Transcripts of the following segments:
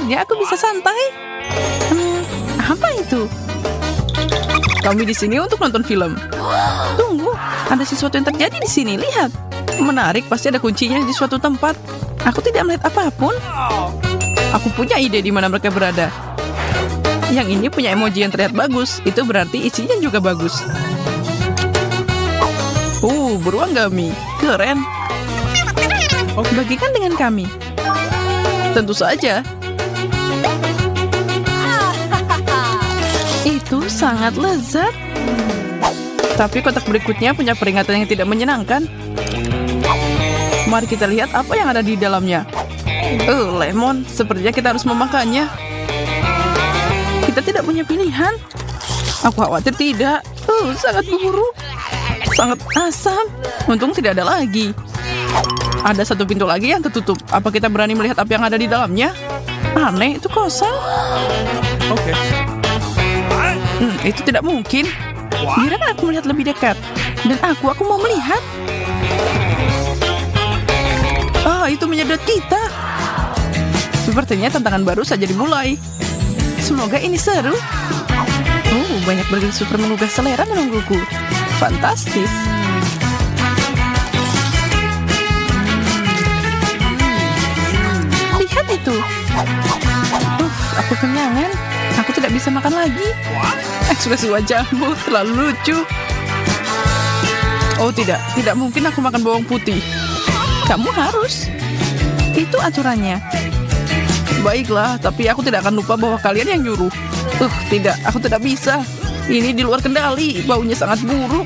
Akhirnya aku bisa santai. Apa itu? Kami di sini untuk nonton film. Tunggu, ada sesuatu yang terjadi di sini. Lihat. Menarik, pasti ada kuncinya di suatu tempat. Aku tidak melihat apapun. Aku punya ide di mana mereka berada. Yang ini punya emoji yang terlihat bagus. Itu berarti isinya juga bagus. Beruang gami. Keren. Bagikan dengan kami. Tentu saja. Itu sangat lezat. Tapi kotak berikutnya punya peringatan yang tidak menyenangkan. Mari kita lihat apa yang ada di dalamnya. Lemon. Sepertinya kita harus memakannya. Kita tidak punya pilihan. Aku khawatir tidak. Sangat buruk. Sangat asam. Untung tidak ada lagi. Ada satu pintu lagi yang tertutup. Apa kita berani melihat apa yang ada di dalamnya? Aneh, itu kosong. Oke. Itu tidak mungkin. Biarkan aku melihat lebih dekat. Dan aku mau melihat. Itu menyedot kita. Sepertinya tantangan baru saja dimulai. Semoga ini seru. Banyak burger super menggugah selera menungguku. Fantastis. Lihat itu. Aku kenyangan. Aku tidak bisa makan lagi. Ekspresi wajahmu terlalu lucu. Tidak mungkin aku makan bawang putih. Kamu harus. Itu aturannya. Baiklah, tapi aku tidak akan lupa bahwa kalian yang nyuruh. Tidak, aku tidak bisa. Ini di luar kendali, baunya sangat buruk.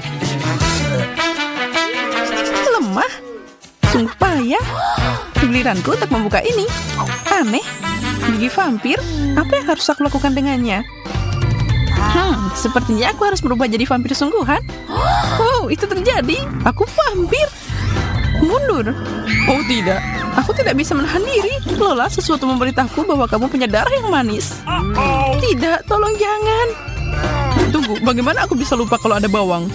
Lemah. Sungguh payah. Giliranku untuk membuka ini. Aneh. Gigi vampir. Apa yang harus aku lakukan dengannya? Sepertinya aku harus berubah jadi vampir sungguhan. Itu terjadi. Aku vampir. Mundur. Tidak. Aku tidak bisa menahan diri. Lola, sesuatu memberitahuku bahwa kamu punya darah yang manis. Tidak, tolong jangan. Tunggu, bagaimana aku bisa lupa kalau ada bawang?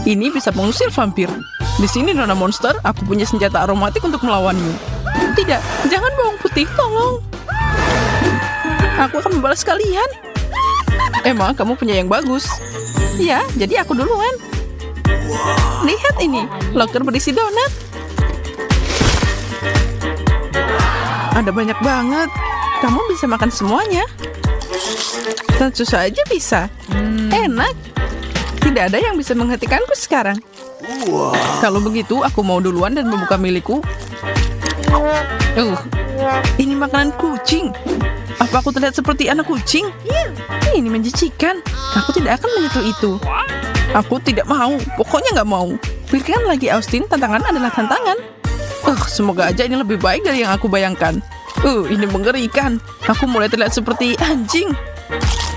Ini bisa mengusir vampir. Di sini, Nona Monster, aku punya senjata aromatik untuk melawanmu. Tidak, jangan bawang putih, tolong. Aku akan membalas kalian. Emang kamu punya yang bagus? Ya, jadi aku duluan. Lihat ini, loker berisi donat. Ada banyak banget. Kamu bisa makan semuanya. Tentu saja bisa. Enak. Tidak ada yang bisa menghentikanku sekarang. Kalau begitu, aku mau duluan dan membuka milikku. Ini makanan kucing. Apa aku terlihat seperti anak kucing? Ini menjijikan. Aku tidak akan menyentuh itu. Aku tidak mau. Pokoknya nggak mau. Pikirkan lagi, Austin. Tantangan adalah tantangan. Semoga aja ini lebih baik dari yang aku bayangkan. Ini mengerikan. Aku mulai terlihat seperti anjing.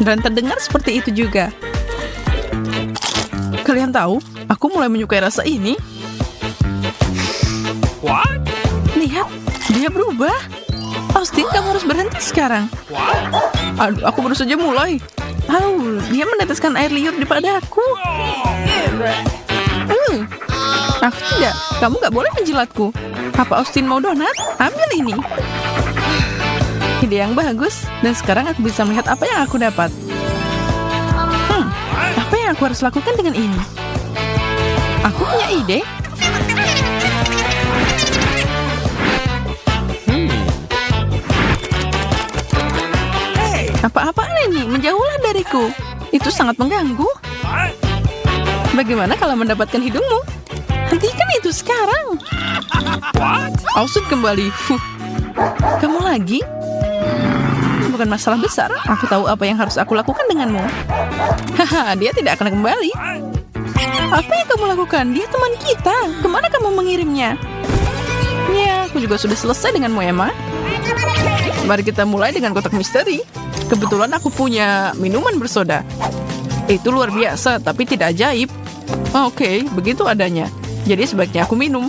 Dan terdengar seperti itu juga. Kalian tahu, aku mulai menyukai rasa ini. Lihat, dia berubah. Austin, kamu harus berhenti sekarang. Aku baru saja mulai. Dia meneteskan air liur di padaku. Aku tidak. Kamu gak boleh menjilatku. Apa Austin mau donat? Ambil ini. Ide yang bagus. Dan sekarang aku bisa melihat apa yang aku dapat. Apa yang aku harus lakukan dengan ini? Aku punya ide. Apa-apaan ini? Menjauhlah dariku. Itu sangat mengganggu. Bagaimana kalau mendapatkan hidungmu? Hentikan itu sekarang. Austin kembali. Kamu lagi? Bukan masalah besar. Aku tahu apa yang harus aku lakukan denganmu. Dia tidak akan kembali. Apa yang kamu lakukan? Dia teman kita. Kemana kamu mengirimnya? Ya, aku juga sudah selesai denganmu, Emma. Mari kita mulai dengan kotak misteri. Kebetulan aku punya minuman bersoda. Itu luar biasa, tapi tidak ajaib. Oke, begitu adanya. Jadi sebaiknya aku minum.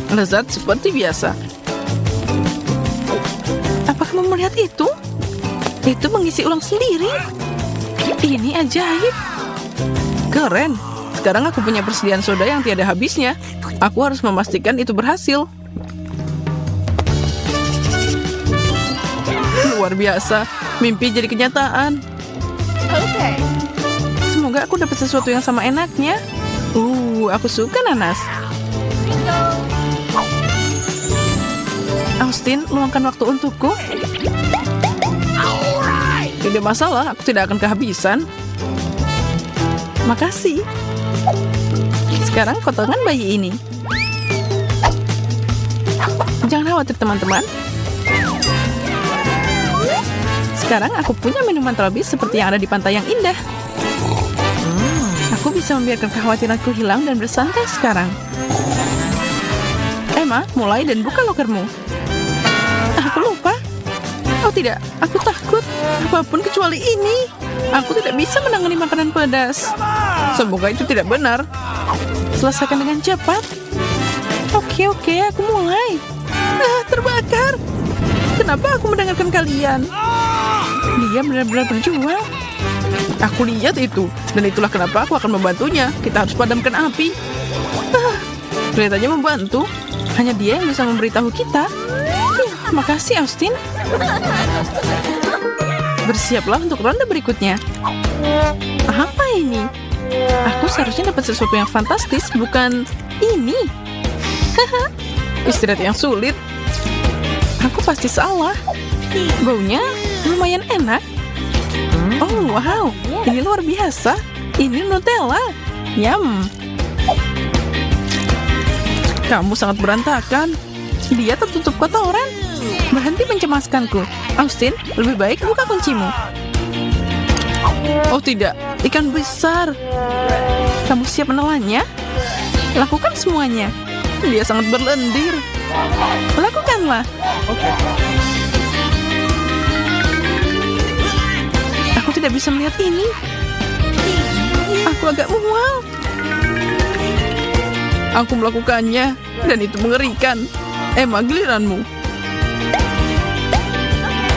Lezat seperti biasa. Apa kamu melihat itu? Itu mengisi ulang sendiri. Ini ajaib. Keren. Sekarang aku punya persediaan soda yang tiada habisnya. Aku harus memastikan itu berhasil. Luar biasa, mimpi jadi kenyataan. Semoga aku dapat sesuatu yang sama enaknya. Aku suka nanas. Austin, luangkan waktu untukku. Tidak masalah, aku tidak akan kehabisan. Makasih. Sekarang kotoran bayi ini. Jangan khawatir teman-teman. Sekarang aku punya minuman tropis seperti yang ada di pantai yang indah. Aku bisa membiarkan kekhawatiranku hilang dan bersantai sekarang. Emma, mulai dan buka lokermu. Aku lupa. Oh tidak, aku takut. Apapun kecuali ini. Aku tidak bisa menangani makanan pedas. Semoga itu tidak benar. Selesaikan dengan cepat. Oke, aku mulai. Terbakar. Kenapa aku mendengarkan kalian? Dia benar-benar berjuang. Aku lihat itu, dan itulah kenapa aku akan membantunya. Kita harus padamkan api. Kelihatannya membantu. Hanya dia yang bisa memberitahu kita. Makasih, Austin. Bersiaplah untuk ronde berikutnya. Apa ini? Aku seharusnya dapat sesuatu yang fantastis, bukan ini. Istirahat yang sulit. Aku pasti salah. Baunya lumayan enak. Oh, wow. Ini luar biasa. Ini Nutella. Yum. Kamu sangat berantakan. Dia tertutup kotoran. Berhenti mencemaskanku. Austin, lebih baik buka kuncimu. Oh tidak, ikan besar. Kamu siap menelannya? Lakukan semuanya. Dia sangat berlendir. Lakukanlah. Aku tidak bisa melihat ini. Aku agak mual. Aku melakukannya, dan itu mengerikan. Emma, giliranmu.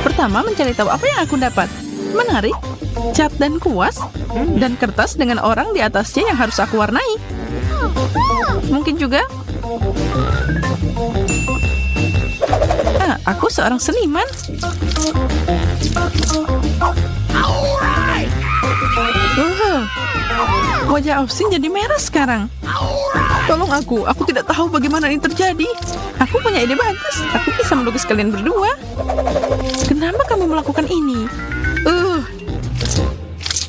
Pertama, mencari tahu apa yang aku dapat. Menarik, cat dan kuas, dan kertas dengan orang di atasnya yang harus aku warnai. Mungkin juga. Aku seorang seniman. Wajah Austin jadi merah sekarang. Tolong aku tidak tahu bagaimana ini terjadi. Aku punya ide bagus. Aku bisa melukis kalian berdua. Kenapa kamu melakukan ini?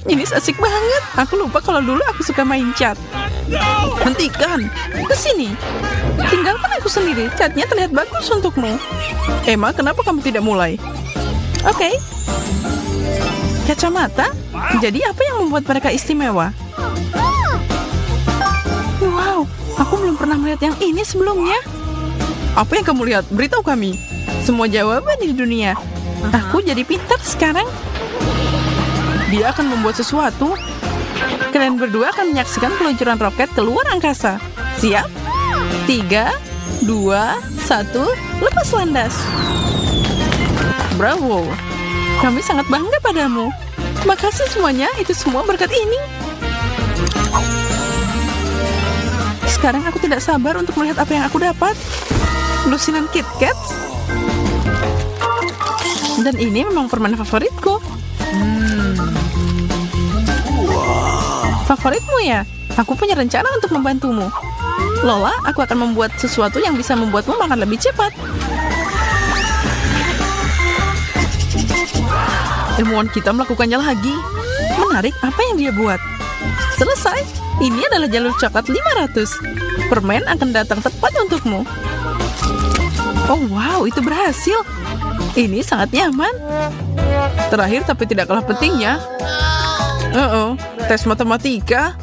Ini asik banget. Aku lupa kalau dulu aku suka main cat. Hentikan. Kesini. Tinggalkan aku sendiri. Catnya terlihat bagus untukmu. Emma, kenapa kamu tidak mulai? Oke. Kacamata? Jadi apa yang membuat mereka istimewa? Wow, aku belum pernah melihat yang ini sebelumnya. Apa yang kamu lihat? Beritahu kami. Semua jawaban di dunia. Aku jadi pintar sekarang. Dia akan membuat sesuatu. Kalian berdua akan menyaksikan peluncuran roket ke luar angkasa. Siap? 3, 2, 1, lepas landas. Bravo. Kami sangat bangga padamu. Makasih semuanya, itu semua berkat ini. Sekarang aku tidak sabar untuk melihat apa yang aku dapat. Lusinan Kit Kat. Dan ini memang permen favoritku. Favoritmu ya? Aku punya rencana untuk membantumu. Lola, aku akan membuat sesuatu yang bisa membuatmu makan lebih cepat. Ilmuwan kita melakukannya lagi. Menarik, apa yang dia buat? Selesai. Ini adalah jalur coklat 500. Permen akan datang tepat untukmu. Oh wow, itu berhasil. Ini sangat nyaman. Terakhir tapi tidak kalah pentingnya. Tes matematika.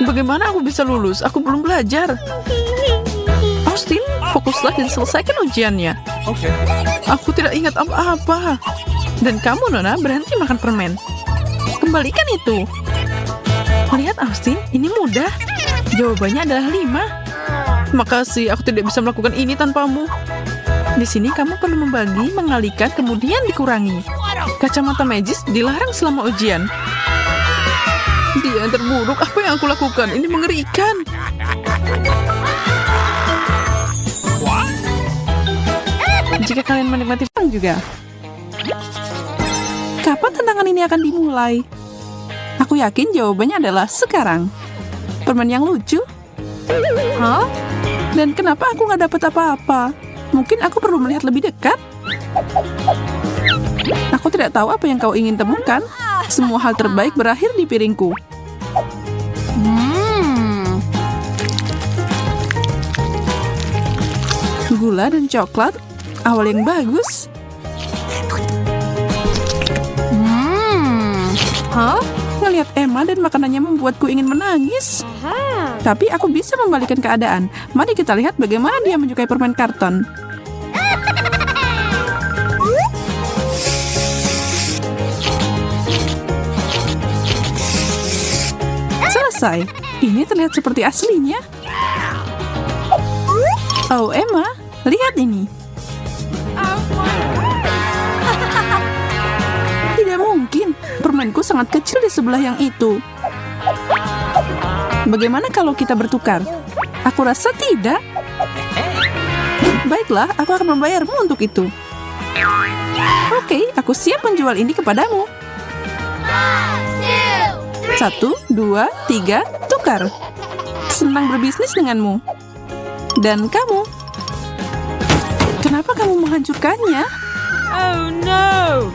Bagaimana aku bisa lulus? Aku belum belajar. Austin, fokuslah dan selesaikan ujiannya. Aku tidak ingat apa-apa. Dan kamu, Nona, berhenti makan permen. Kembalikan itu. Lihat, Austin, ini mudah. Jawabannya adalah 5. Makasih, aku tidak bisa melakukan ini tanpamu. Di sini kamu perlu membagi, mengalihkan, kemudian dikurangi. Kacamata magis dilarang selama ujian. Dia yang terburuk, apa yang aku lakukan? Ini mengerikan. jika kalian menikmati perang juga. Kapan tantangan ini akan dimulai? Aku yakin jawabannya adalah sekarang. Permen yang lucu? Hah? Dan kenapa aku nggak dapat apa-apa? Mungkin aku perlu melihat lebih dekat? Aku tidak tahu apa yang kau ingin temukan. Semua hal terbaik berakhir di piringku. Gula dan coklat, awal yang bagus. Hah? Ngelihat Emma dan makanannya membuatku ingin menangis. Tapi aku bisa membalikan keadaan. Mari kita lihat bagaimana dia menyukai permen karton. Selesai. Ini terlihat seperti aslinya. Oh, Emma, lihat ini. Tidak mungkin. Permenku sangat kecil di sebelah yang itu. Bagaimana kalau kita bertukar? Aku rasa tidak. Baiklah, aku akan membayarmu untuk itu. Oke, aku siap menjual ini kepadamu. 1, 2, 3, tukar. Senang berbisnis denganmu. Dan kamu. Kenapa kamu menghancurkannya? Oh no!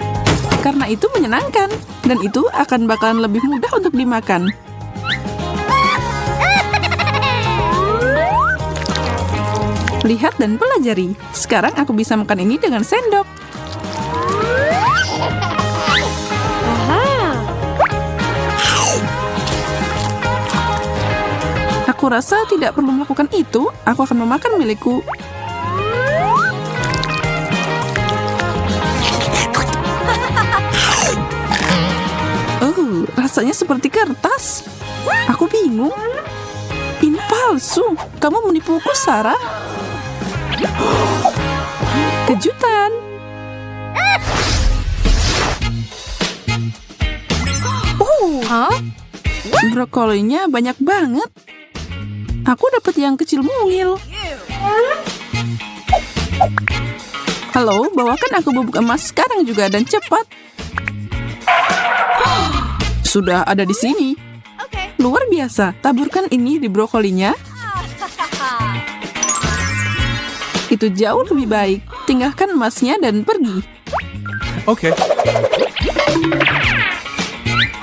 Karena itu menyenangkan. Dan itu akan bakalan lebih mudah untuk dimakan. Lihat dan pelajari. Sekarang aku bisa makan ini dengan sendok. Aku rasa tidak perlu melakukan itu. Aku akan memakan milikku. Oh, rasanya seperti kertas. Aku bingung. Ini palsu. Kamu menipuku, Sarah. Kejutan. Hah? Brokolinya banyak banget. Aku dapat yang kecil mungil. Halo, bawakan aku bubuk emas sekarang juga dan cepat. Sudah ada di sini. Luar biasa. Taburkan ini di brokolinya. Itu jauh lebih baik. Tinggalkan emasnya dan pergi. Oke.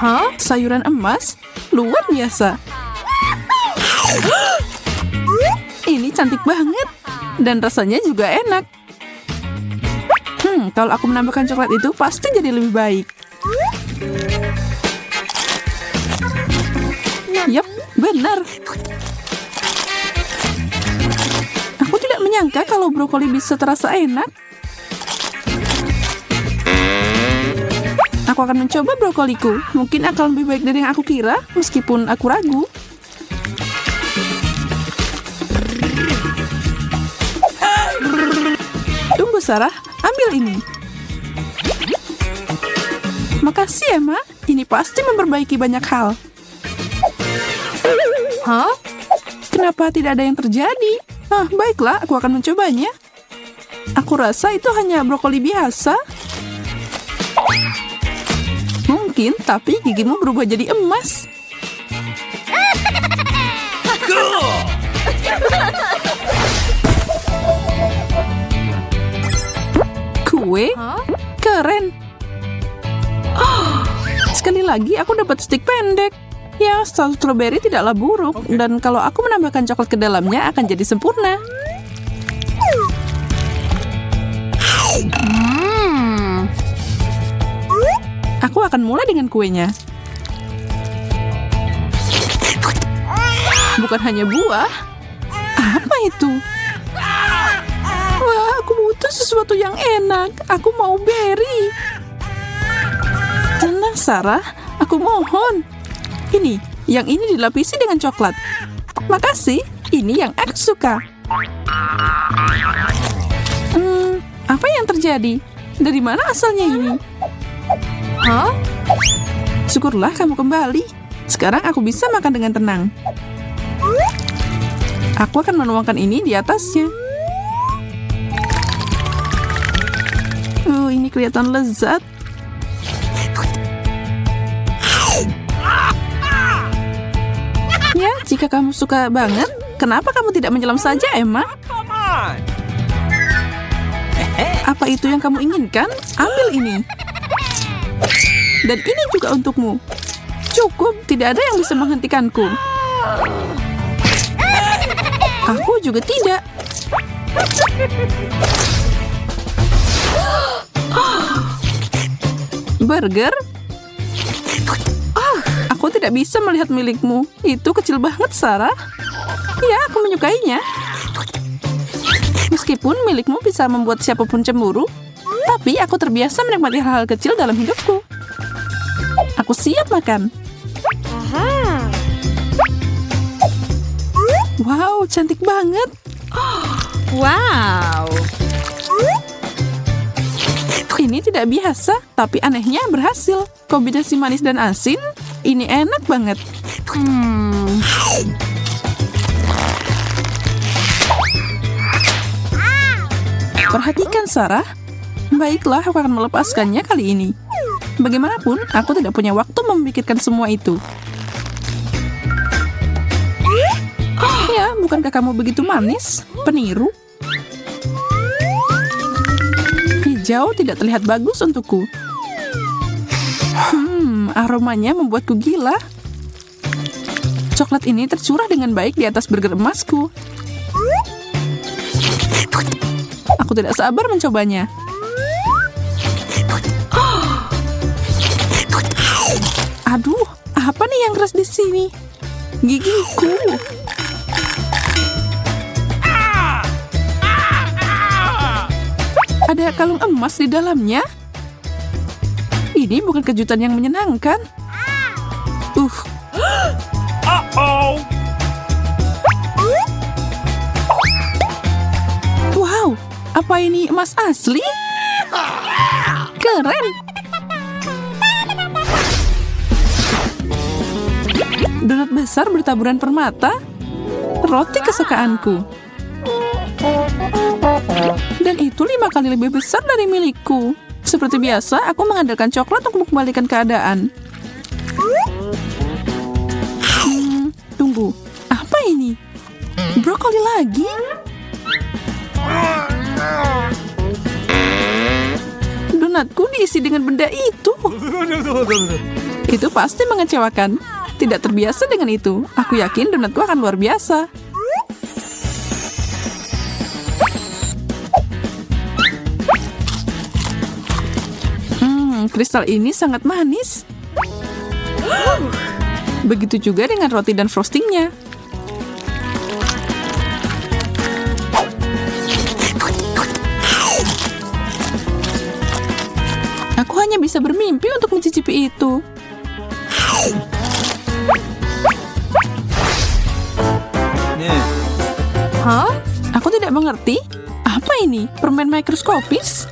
Hah? Sayuran emas? Luar biasa. Ini cantik banget. Dan rasanya juga enak. Kalau aku menambahkan coklat itu pasti jadi lebih baik. Yap, benar. Aku tidak menyangka kalau brokoli bisa terasa enak. Aku akan mencoba brokoliku. Mungkin akan lebih baik dari yang aku kira, meskipun aku ragu. Tunggu, Sarah. Ambil ini. Makasih, Emma. Ini pasti memperbaiki banyak hal. Hah? Kenapa tidak ada yang terjadi? Baiklah, aku akan mencobanya. Aku rasa itu hanya brokoli biasa. Mungkin, tapi gigimu berubah jadi emas. Kue? Keren. Sekali lagi aku dapat stik pendek. Ya, saus strawberry tidaklah buruk. Dan kalau aku menambahkan coklat ke dalamnya akan jadi sempurna. Aku akan mulai dengan kuenya. Bukan hanya buah. Apa itu? Wah, aku butuh sesuatu yang enak. Aku mau berry. Tenang, Sarah. Aku mohon. Ini, yang ini dilapisi dengan coklat. Makasih, ini yang aku suka. Apa yang terjadi? Dari mana asalnya ini? Hah? Syukurlah kamu kembali. Sekarang aku bisa makan dengan tenang. Aku akan menuangkan ini di atasnya. Ini kelihatan lezat. Ya, jika kamu suka banget, kenapa kamu tidak menyelam saja, Emma? Apa itu yang kamu inginkan? Ambil ini. Dan ini juga untukmu. Cukup, tidak ada yang bisa menghentikanku. Aku juga tidak. Burger? Aku tidak bisa melihat milikmu. Itu kecil banget, Sarah. Ya, aku menyukainya. Meskipun milikmu bisa membuat siapapun cemburu, tapi aku terbiasa menikmati hal-hal kecil dalam hidupku. Aku siap makan. Wow, cantik banget. Wow. Ini tidak biasa, tapi anehnya berhasil. Kombinasi manis dan asin, ini enak banget. Perhatikan, Sarah. Baiklah, aku akan melepaskannya kali ini. Bagaimanapun, aku tidak punya waktu memikirkan semua itu. Ya, bukankah kamu begitu manis? Peniru. Hijau tidak terlihat bagus untukku. Aromanya membuatku gila. Coklat ini tercurah dengan baik di atas burger emasku. Aku tidak sabar mencobanya. Aduh, apa nih yang keras di sini? Gigiku. Ada kalung emas di dalamnya. Ini bukan kejutan yang menyenangkan. Wow, apa ini emas asli? Keren. Donat besar bertaburan permata. Roti kesukaanku. Dan itu 5 kali lebih besar dari milikku. Seperti biasa, aku mengandalkan coklat untuk mengembalikan keadaan. Tunggu, apa ini? Brokoli lagi? Donatku diisi dengan benda itu. Itu pasti mengecewakan. Tidak terbiasa dengan itu. Aku yakin donatku akan luar biasa. Kristal ini sangat manis. Begitu juga dengan roti dan frostingnya. Aku hanya bisa bermimpi untuk mencicipi itu. Hah? Aku tidak mengerti. Apa ini? Permen mikroskopis?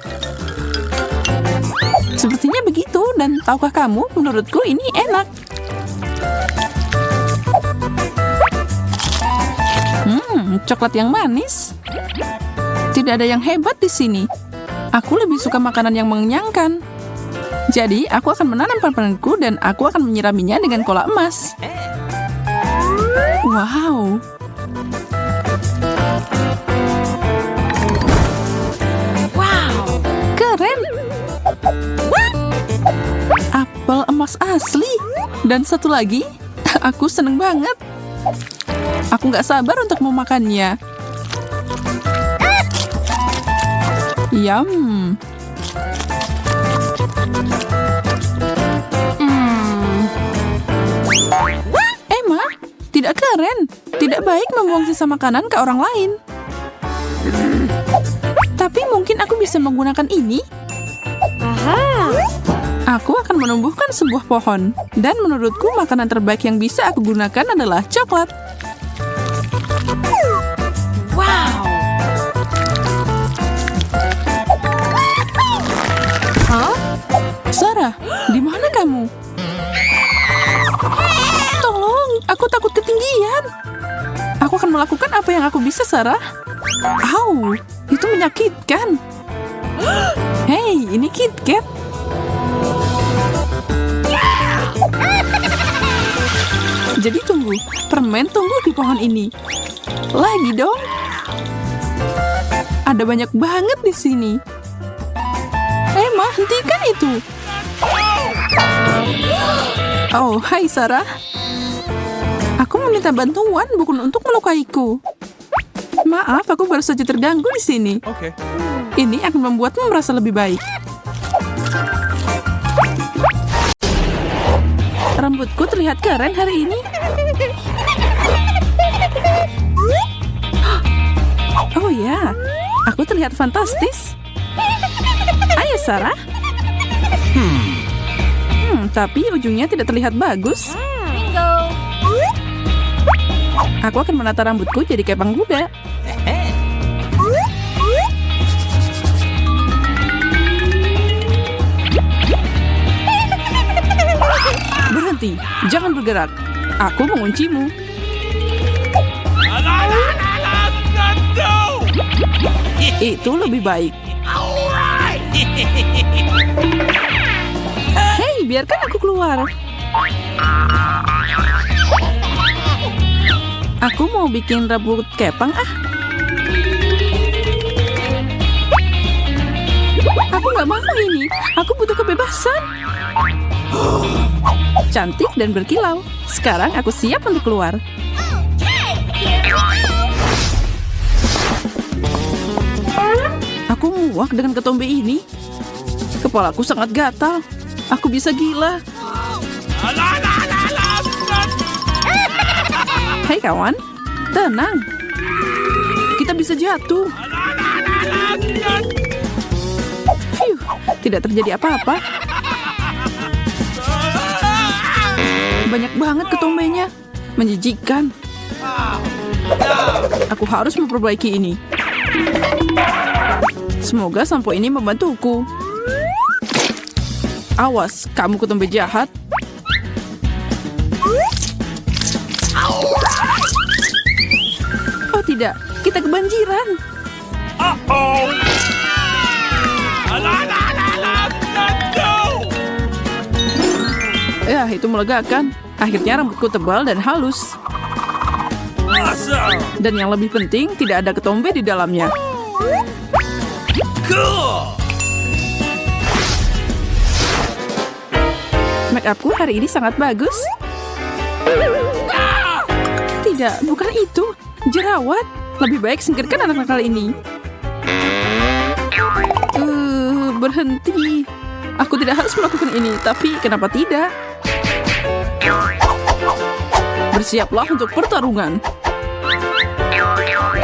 Sepertinya begitu, dan tahukah kamu, menurutku ini enak. Coklat yang manis. Tidak ada yang hebat di sini. Aku lebih suka makanan yang mengenyangkan. Jadi, aku akan menanam permenku dan aku akan menyiraminya dengan kola emas. Wow. Keren. Apel emas asli. Dan satu lagi, aku seneng banget. Aku gak sabar untuk memakannya. Yum. Emma, tidak keren. Tidak baik membuang sisa makanan ke orang lain. Tapi mungkin aku bisa menggunakan ini. Aku akan menumbuhkan sebuah pohon. Dan menurutku makanan terbaik yang bisa aku gunakan adalah coklat. Wow. Hah? Sarah, di mana kamu? Tolong, aku takut ketinggian. Aku akan melakukan apa yang aku bisa, Sarah. Au, itu menyakitkan. Hei, ini KitKat. Jadi tunggu, permen tumbuh di pohon ini. Lagi dong. Ada banyak banget di sini. Emma, hentikan itu. Oh, hai Sarah. Aku meminta bantuan bukan untuk melukaiku. Maaf, aku baru saja terganggu di sini. Okay. Ini akan membuatmu merasa lebih baik. Rambutku terlihat keren hari ini. Oh ya, aku terlihat fantastis. Ayo Sarah. Tapi ujungnya tidak terlihat bagus. Aku akan menata rambutku jadi kepang kuda. Berhenti, jangan bergerak. Aku menguncimu. Itu lebih baik. Hei, biarkan aku keluar. Aku mau bikin rambut kepang ah. Aku nggak mau ini. Aku butuh kebebasan. Cantik dan berkilau. Sekarang aku siap untuk keluar. Aku muak dengan ketombe ini. Kepalaku sangat gatal. Aku bisa gila. Hai kawan, tenang. Kita bisa jatuh. Phew, tidak terjadi apa-apa. Banyak banget ketombenya. Menjijikkan. Aku harus memperbaiki ini. Semoga sampo ini membantuku. Awas, kamu ketombe jahat. Oh tidak, kita kebanjiran. Ya, itu melegakan. Akhirnya rambutku tebal dan halus. Dan yang lebih penting, tidak ada ketombe di dalamnya. Make upku hari ini sangat bagus. Tidak, bukan itu. Jerawat. Lebih baik singkirkan anak nakal ini. Berhenti. Aku tidak harus melakukan ini, tapi kenapa tidak? Bersiaplah untuk pertarungan.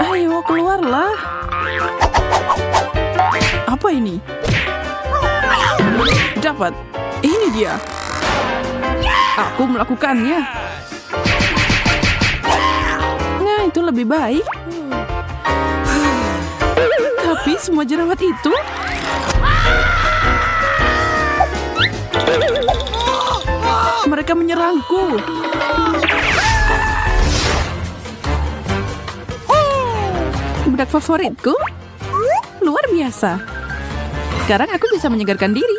Ayo, keluarlah. Apa ini? Dapat. Ini dia. Aku melakukannya. Nah, itu lebih baik. Tapi semua jerawat itu... Mereka menyerangku. Bedak favoritku? Luar biasa. Sekarang aku bisa menyegarkan diri.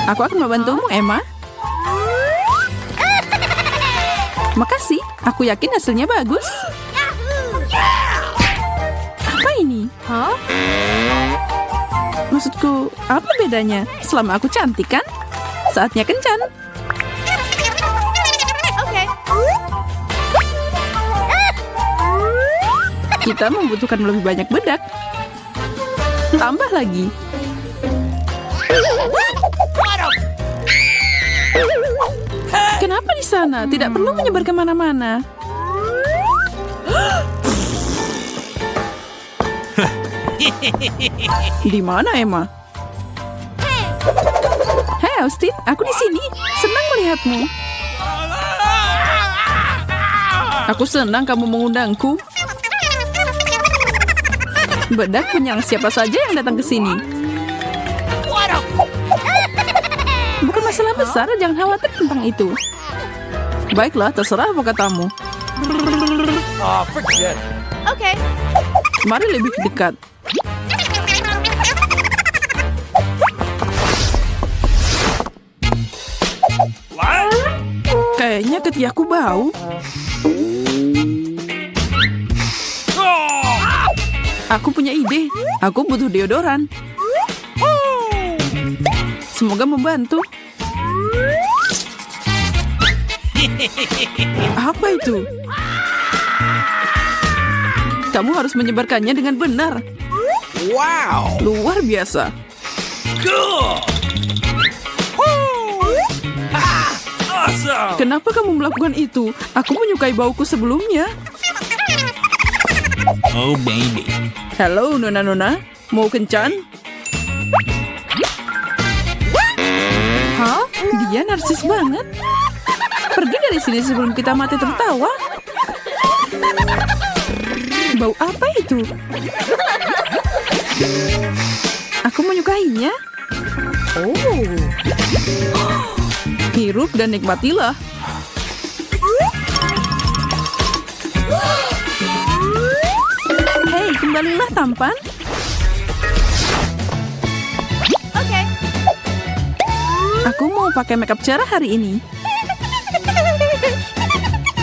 Aku akan membantumu, Emma. Makasih, aku yakin hasilnya bagus. Apa ini? Maksudku, apa bedanya? Selama aku cantik kan? Saatnya kencan. Kita membutuhkan lebih banyak bedak. Tambah lagi. Kenapa di sana? Tidak perlu menyebar kemana-mana. Di mana Emma? Hei Austin, aku di sini. Senang melihatmu. Aku senang kamu mengundangku. Bedak menyerang siapa saja yang datang ke sini. Bukan masalah besar, jangan khawatir tentang itu. Baiklah, terserah apa katamu. Forget it. Okay. Mari lebih dekat. Kayaknya ketiakku bau. Aku punya ide. Aku butuh deodoran. Semoga membantu. Apa itu? Kamu harus menyebarkannya dengan benar. Wow! Luar biasa. Cool! Awesome! Kenapa kamu melakukan itu? Aku menyukai bauku sebelumnya. Oh, baby. Halo, Nona-Nona. Mau kencan? Hah? Dia narsis banget. Pergi dari sini sebelum kita mati tertawa. Bau apa itu? Aku menyukainya. Oh. Hirup dan nikmatilah. Hei, kembalilah tampan. Oke. Aku mau pakai makeup cerah hari ini.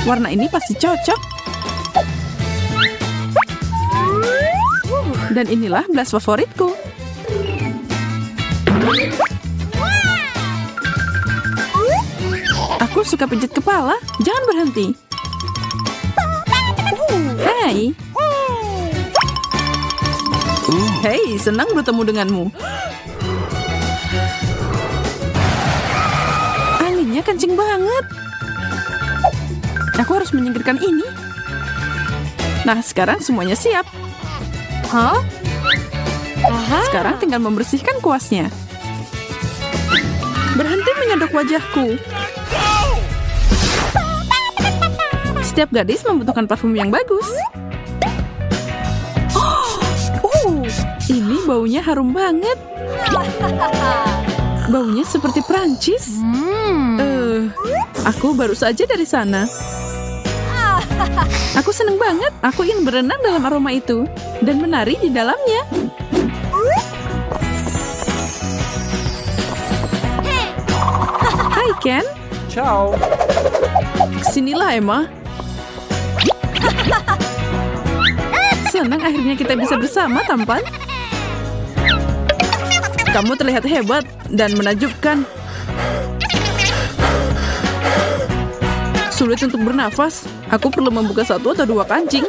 Warna ini pasti cocok. Dan inilah blush favoritku. Aku suka pijat kepala. Jangan berhenti. Hai. Hei, senang bertemu denganmu. Anginnya kencing banget. Aku harus menyingkirkan ini. Nah, sekarang semuanya siap. Hah? Sekarang tinggal membersihkan kuasnya. Berhenti menyodok wajahku. Setiap gadis membutuhkan parfum yang bagus. Ini baunya harum banget. Baunya seperti Prancis. Aku baru saja dari sana. Aku seneng banget. Aku ingin berenang dalam aroma itu dan menari di dalamnya. Hai Ken. Ciao. Sinilah Emma. Senang akhirnya kita bisa bersama, tampan. Kamu terlihat hebat dan menakjubkan. Sulit untuk bernafas. Aku perlu membuka 1 atau 2 kancing.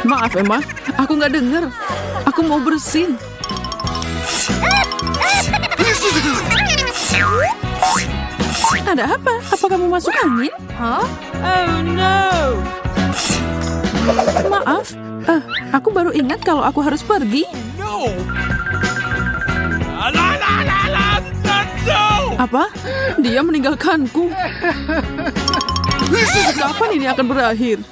Maaf Emma, aku nggak dengar. Aku mau bersin. Ada apa? Apa kamu masuk angin? Hah? Oh no. Maaf. Aku baru ingat kalau aku harus pergi. No! La la la la! No! Apa? Dia meninggalkanku. Kapan ini akan berakhir?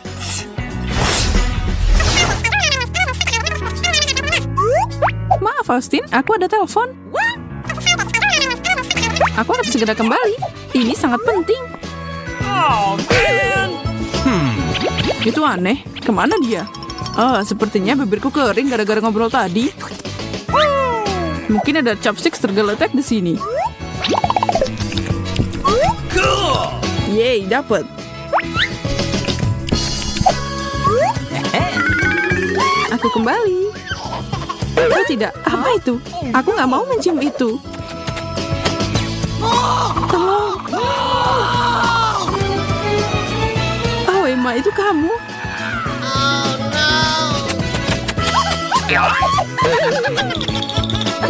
Maaf Austin, aku ada telepon. Aku harus segera kembali. Ini sangat penting. Oh, man! Itu aneh. Kemana dia? Sepertinya bibirku kering gara-gara ngobrol tadi. Mungkin ada chopsticks tergeletak di sini. Cool! Yeay, dapet. Aku kembali. Oh tidak, apa itu? Aku nggak mau mencium itu. Tolong. Oh, Emma, itu kamu.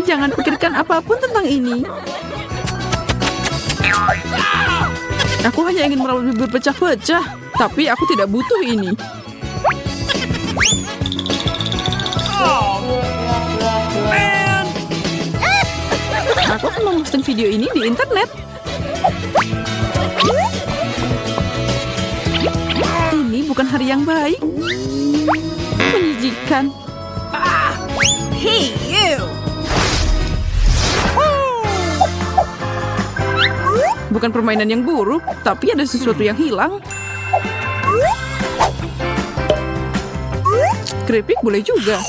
Jangan pikirkan apapun tentang ini. Aku hanya ingin merawat bibir pecah-pecah, tapi aku tidak butuh ini. Man! Aku akan memposting video ini di internet. Ini bukan hari yang baik. Menjijikan. Hey, you. Bukan permainan yang buruk, tapi ada sesuatu yang hilang. Keripik boleh juga.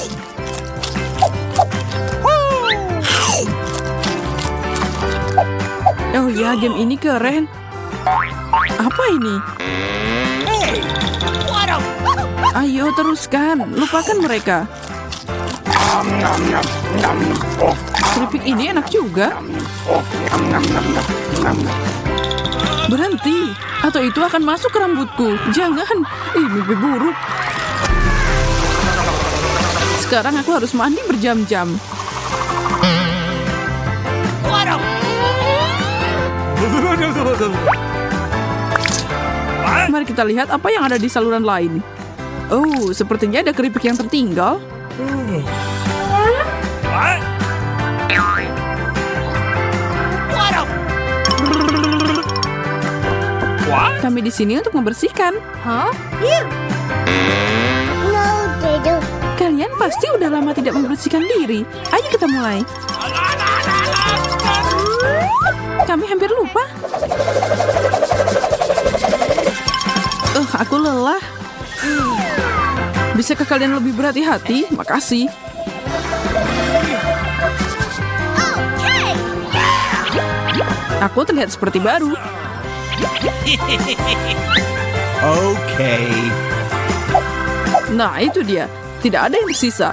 Oh ya, game ini keren. Apa ini? Ayo teruskan, lupakan mereka. Keripik ini enak juga. Berhenti, atau itu akan masuk ke rambutku. Jangan, mimpi buruk. Sekarang aku harus mandi berjam-jam. Mari kita lihat apa yang ada di saluran lain. Oh, sepertinya ada keripik yang tertinggal. What? What? Kami di sini untuk membersihkan. Kalian pasti udah lama tidak membersihkan diri. Ayo kita mulai. Kami hampir lupa. Aku lelah. Bisakah kalian lebih berhati-hati? Makasih. Aku terlihat seperti baru. Okay. Nah, itu dia. Tidak ada yang tersisa.